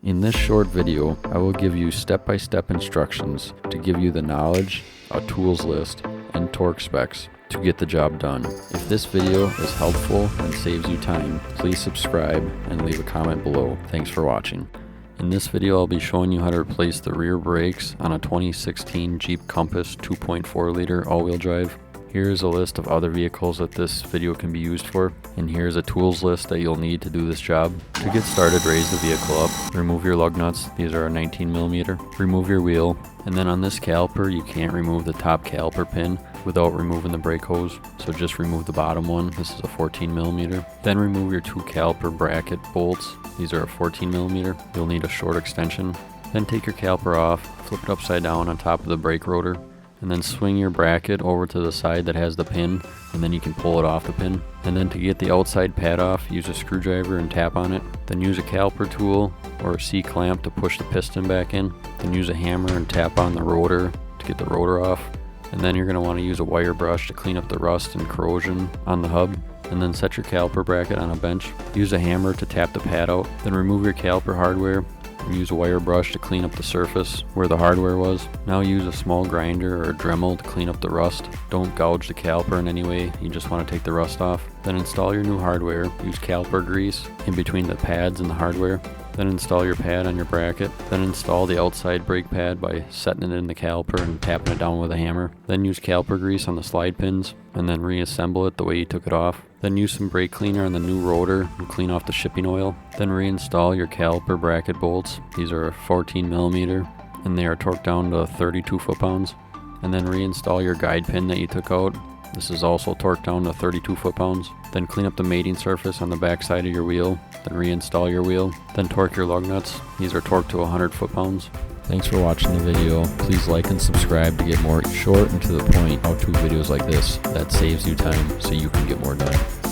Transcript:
In this short video, I will give you step-by-step instructions to give you the knowledge, a tools list, and torque specs to get the job done. If this video is helpful and saves you time, please subscribe and leave a comment below. Thanks for watching. In this video, I'll be showing you how to replace the rear brakes on a 2016 Jeep Compass 2.4 liter all-wheel drive. Here's a list of other vehicles that this video can be used for, and here's a tools list that you'll need to do this job. To get started, raise the vehicle up, remove your lug nuts, these are a 19mm, remove your wheel, and then on this caliper you can't remove the top caliper pin without removing the brake hose, so just remove the bottom one, this is a 14mm. Then remove your two caliper bracket bolts, these are a 14mm, you'll need a short extension. Then take your caliper off, flip it upside down on top of the brake rotor, and then swing your bracket over to the side that has the pin, and then you can pull it off the pin. And then to get the outside pad off, use a screwdriver and tap on it. Then use a caliper tool or a C-clamp to push the piston back in. Then use a hammer and tap on the rotor to get the rotor off. And then you're going to want to use a wire brush to clean up the rust and corrosion on the hub. And then set your caliper bracket on a bench. Use a hammer to tap the pad out. Then remove your caliper hardware and use a wire brush to clean up the surface where the hardware was. Now use a small grinder or a Dremel to clean up the rust. Don't gouge the caliper in any way, you just want to take the rust off. Then install your new hardware. Use caliper grease in between the pads and the hardware. Then install your pad on your bracket. Then install the outside brake pad by setting it in the caliper and tapping it down with a hammer. Then use caliper grease on the slide pins and then reassemble it the way you took it off. Then use some brake cleaner on the new rotor and clean off the shipping oil. Then reinstall your caliper bracket bolts. These are 14mm and they are torqued down to 32 foot-pounds. And then reinstall your guide pin that you took out. This is also torqued down to 32 foot-pounds. Then clean up the mating surface on the back side of your wheel. Then reinstall your wheel. Then torque your lug nuts. These are torqued to 100 foot-pounds. Thanks for watching the video. Please like and subscribe to get more short and to the point how-to videos like this that saves you time so you can get more done.